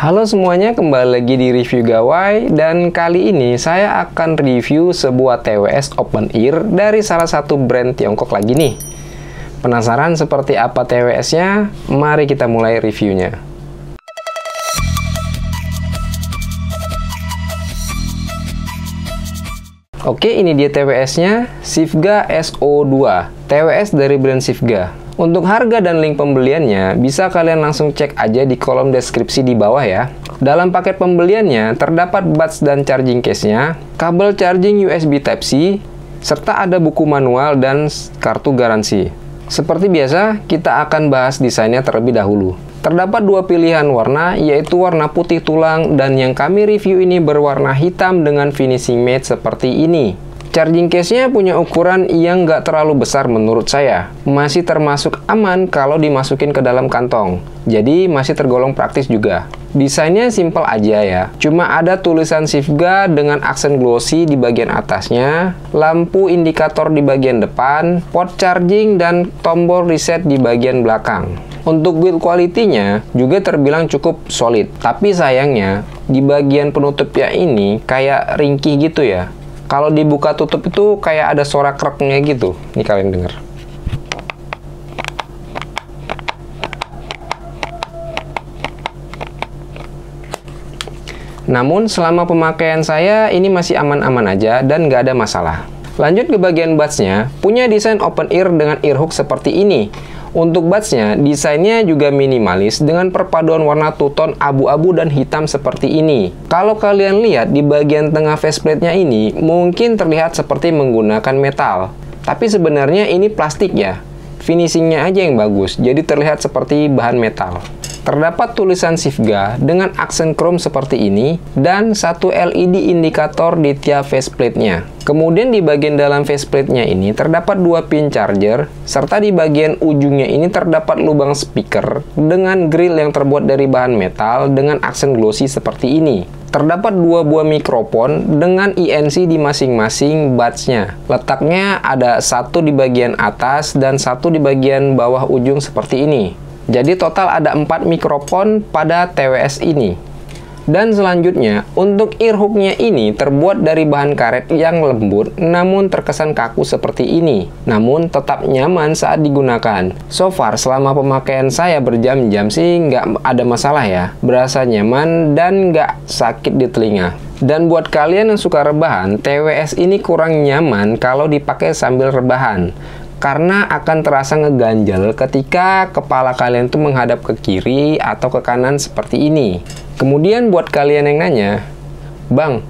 Halo semuanya, kembali lagi di Review Gawai, dan kali ini saya akan review sebuah TWS open ear dari salah satu brand Tiongkok lagi nih. Penasaran seperti apa TWS-nya? Mari kita mulai reviewnya. Oke, ini dia TWS-nya, Sifga SO2, TWS dari brand Sifga. Untuk harga dan link pembeliannya, bisa kalian langsung cek aja di kolom deskripsi di bawah ya. Dalam paket pembeliannya, terdapat buds dan charging case-nya, kabel charging USB Type-C, serta ada buku manual dan kartu garansi. Seperti biasa, kita akan bahas desainnya terlebih dahulu. Terdapat dua pilihan warna, yaitu warna putih tulang dan yang kami review ini berwarna hitam dengan finishing matte seperti ini. Charging case-nya punya ukuran yang nggak terlalu besar menurut saya. Masih termasuk aman kalau dimasukin ke dalam kantong. Jadi masih tergolong praktis juga. Desainnya simple aja ya. Cuma ada tulisan Sifga dengan aksen glossy di bagian atasnya, lampu indikator di bagian depan, port charging, dan tombol reset di bagian belakang. Untuk build quality-nya juga terbilang cukup solid. Tapi sayangnya, di bagian penutupnya ini kayak ringkih gitu ya. Kalau dibuka tutup itu kayak ada suara kreknya gitu. Nih kalian dengar. Namun selama pemakaian saya ini masih aman-aman aja dan nggak ada masalah. Lanjut ke bagian buds-nya, punya desain open ear dengan ear hook seperti ini. Untuk buds-nya, desainnya juga minimalis dengan perpaduan warna two-tone abu-abu dan hitam seperti ini. Kalau kalian lihat di bagian tengah faceplate-nya ini, mungkin terlihat seperti menggunakan metal. Tapi sebenarnya ini plastik ya. Finishingnya aja yang bagus, jadi terlihat seperti bahan metal. Terdapat tulisan Sifga dengan aksen chrome seperti ini dan satu LED indikator di tiap faceplate-nya. Kemudian di bagian dalam faceplate-nya ini terdapat dua pin charger, serta di bagian ujungnya ini terdapat lubang speaker dengan grill yang terbuat dari bahan metal dengan aksen glossy seperti ini. Terdapat dua buah mikrofon dengan INC di masing-masing buds-nya. Letaknya ada satu di bagian atas dan satu di bagian bawah ujung seperti ini. Jadi total ada 4 mikrofon pada TWS ini. Dan selanjutnya, untuk ear hook-nya ini terbuat dari bahan karet yang lembut namun terkesan kaku seperti ini. Namun tetap nyaman saat digunakan. So far, selama pemakaian saya berjam-jam sih nggak ada masalah ya. Berasa nyaman dan nggak sakit di telinga. Dan buat kalian yang suka rebahan, TWS ini kurang nyaman kalau dipakai sambil rebahan. Karena akan terasa ngeganjel ketika kepala kalian tuh menghadap ke kiri atau ke kanan seperti ini. Kemudian buat kalian yang nanya, Bang,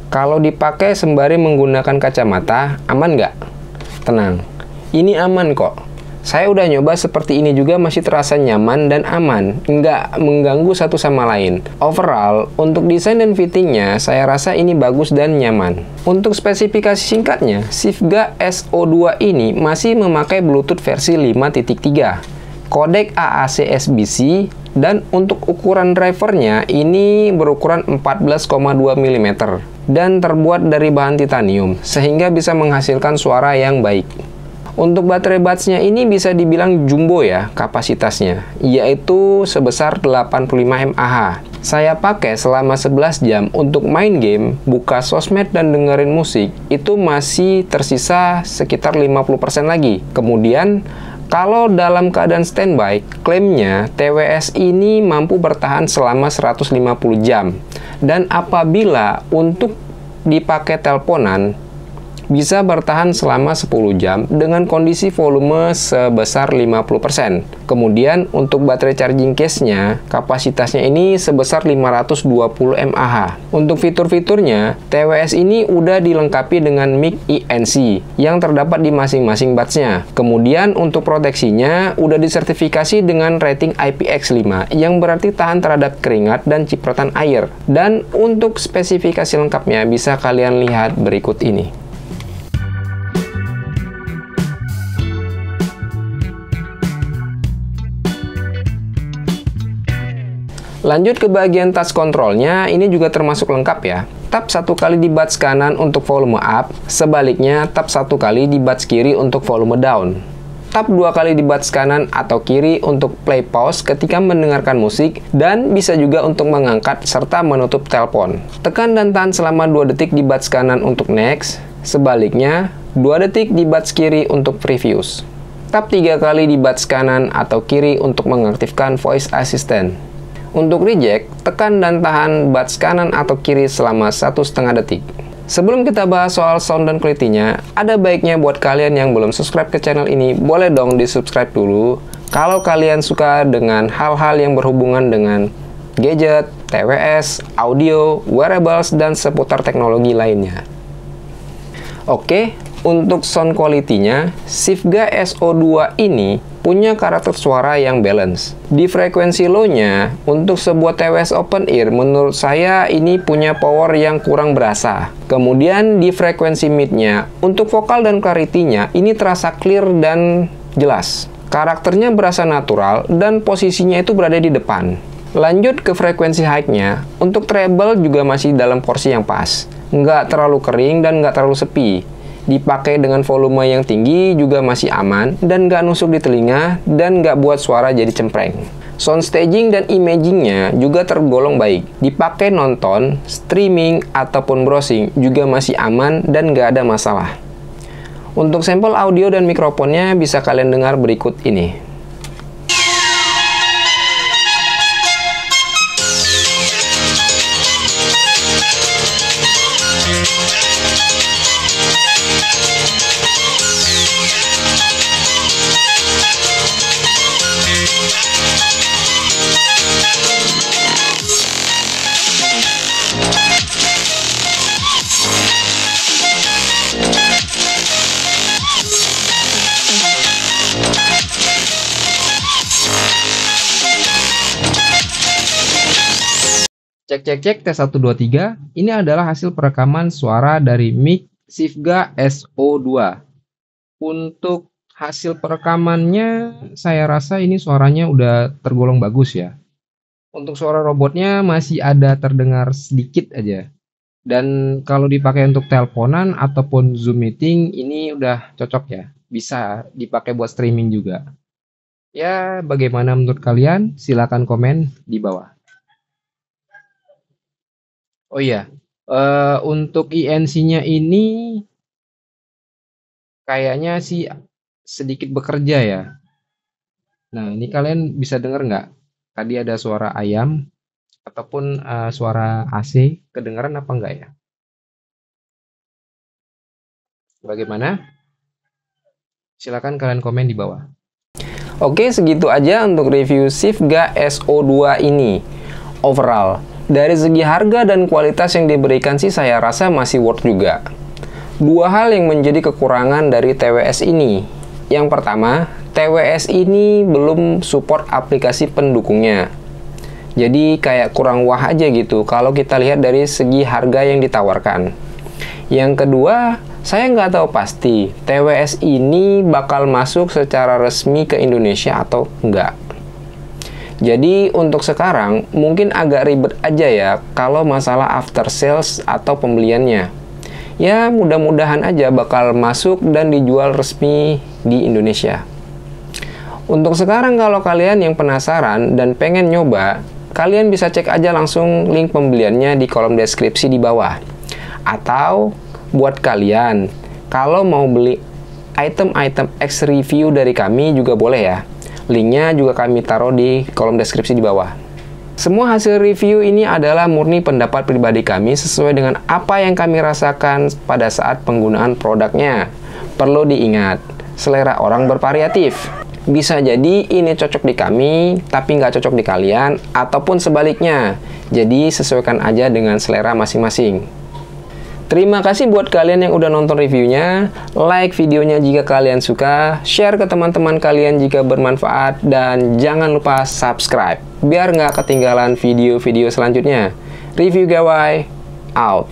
kalau dipakai sembari menggunakan kacamata, aman nggak? Tenang, ini aman kok. Saya udah nyoba seperti ini juga masih terasa nyaman dan aman, nggak mengganggu satu sama lain. Overall, untuk desain dan fittingnya, saya rasa ini bagus dan nyaman. Untuk spesifikasi singkatnya, Sifga SO2 ini masih memakai Bluetooth versi 5.3, kodek AAC SBC, dan untuk ukuran drivernya ini berukuran 14,2 mm dan terbuat dari bahan titanium, sehingga bisa menghasilkan suara yang baik. Untuk baterai buds-nya ini bisa dibilang jumbo ya kapasitasnya, yaitu sebesar 85 mAh. Saya pakai selama 11 jam untuk main game, buka sosmed, dan dengerin musik, itu masih tersisa sekitar 50% lagi. Kemudian, kalau dalam keadaan standby, klaimnya TWS ini mampu bertahan selama 150 jam. Dan apabila untuk dipakai teleponan, bisa bertahan selama 10 jam dengan kondisi volume sebesar 50%. Kemudian untuk baterai charging case-nya, kapasitasnya ini sebesar 520 mAh. Untuk fitur-fiturnya, TWS ini udah dilengkapi dengan mic INC yang terdapat di masing-masing buds-nya. Kemudian untuk proteksinya udah disertifikasi dengan rating IPX5 yang berarti tahan terhadap keringat dan cipratan air. Dan untuk spesifikasi lengkapnya bisa kalian lihat berikut ini. Lanjut ke bagian touch controlnya, ini juga termasuk lengkap ya. Tap satu kali di buds kanan untuk volume up, sebaliknya tap satu kali di buds kiri untuk volume down. tap 2 kali di buds kanan atau kiri untuk play pause ketika mendengarkan musik, dan bisa juga untuk mengangkat serta menutup telepon. Tekan dan tahan selama 2 detik di buds kanan untuk next, sebaliknya 2 detik di buds kiri untuk previews. Tap 3 kali di buds kanan atau kiri untuk mengaktifkan voice assistant. Untuk reject, tekan dan tahan buds kanan atau kiri selama 1,5 detik. Sebelum kita bahas soal sound dan quality-nya, ada baiknya buat kalian yang belum subscribe ke channel ini, boleh dong di-subscribe dulu. Kalau kalian suka dengan hal-hal yang berhubungan dengan gadget, TWS, audio, wearables, dan seputar teknologi lainnya. Oke, untuk sound quality-nya, Sifga SO2 ini punya karakter suara yang balance. Di frekuensi low-nya, untuk sebuah TWS open ear, menurut saya ini punya power yang kurang berasa. Kemudian di frekuensi mid-nya, untuk vokal dan clarity-nya, ini terasa clear dan jelas. Karakternya berasa natural dan posisinya itu berada di depan. Lanjut ke frekuensi high-nya, untuk treble juga masih dalam porsi yang pas. Nggak terlalu kering dan nggak terlalu sepi. Dipakai dengan volume yang tinggi juga masih aman dan nggak nusuk di telinga dan nggak buat suara jadi cempreng. Sound staging dan imagingnya juga tergolong baik. Dipakai nonton, streaming, ataupun browsing juga masih aman dan nggak ada masalah. Untuk sampel audio dan mikrofonnya bisa kalian dengar berikut ini. Cek tes 1 2 3. Ini adalah hasil perekaman suara dari mic Sifga SO2. Untuk hasil perekamannya saya rasa ini suaranya udah tergolong bagus ya. Untuk suara robotnya masih ada terdengar sedikit aja. Dan kalau dipakai untuk teleponan ataupun Zoom meeting ini udah cocok ya. Bisa dipakai buat streaming juga. Ya, bagaimana menurut kalian? Silakan komen di bawah. Oh iya, untuk INC-nya ini kayaknya sih sedikit bekerja ya. Nah, ini kalian bisa dengar nggak? Tadi ada suara ayam ataupun suara AC, kedengaran apa enggak ya? Bagaimana? Silakan kalian komen di bawah. Oke, segitu aja untuk review Sifga SO2 ini. Overall, dari segi harga dan kualitas yang diberikan sih saya rasa masih worth juga. Dua hal yang menjadi kekurangan dari TWS ini. Yang pertama, TWS ini belum support aplikasi pendukungnya. Jadi kayak kurang wah aja gitu kalau kita lihat dari segi harga yang ditawarkan. Yang kedua, saya nggak tahu pasti TWS ini bakal masuk secara resmi ke Indonesia atau enggak. Jadi untuk sekarang mungkin agak ribet aja ya kalau masalah after sales atau pembeliannya. Ya mudah-mudahan aja bakal masuk dan dijual resmi di Indonesia. Untuk sekarang kalau kalian yang penasaran dan pengen nyoba, kalian bisa cek aja langsung link pembeliannya di kolom deskripsi di bawah. Atau buat kalian kalau mau beli item-item X review dari kami juga boleh ya. Linknya juga kami taruh di kolom deskripsi di bawah. Semua hasil review ini adalah murni pendapat pribadi kami sesuai dengan apa yang kami rasakan pada saat penggunaan produknya. Perlu diingat, selera orang bervariatif. Bisa jadi ini cocok di kami, tapi nggak cocok di kalian, ataupun sebaliknya. Jadi sesuaikan aja dengan selera masing-masing. Terima kasih buat kalian yang udah nonton reviewnya. Like videonya jika kalian suka, share ke teman-teman kalian jika bermanfaat, dan jangan lupa subscribe biar nggak ketinggalan video-video selanjutnya. Review Gawai, out.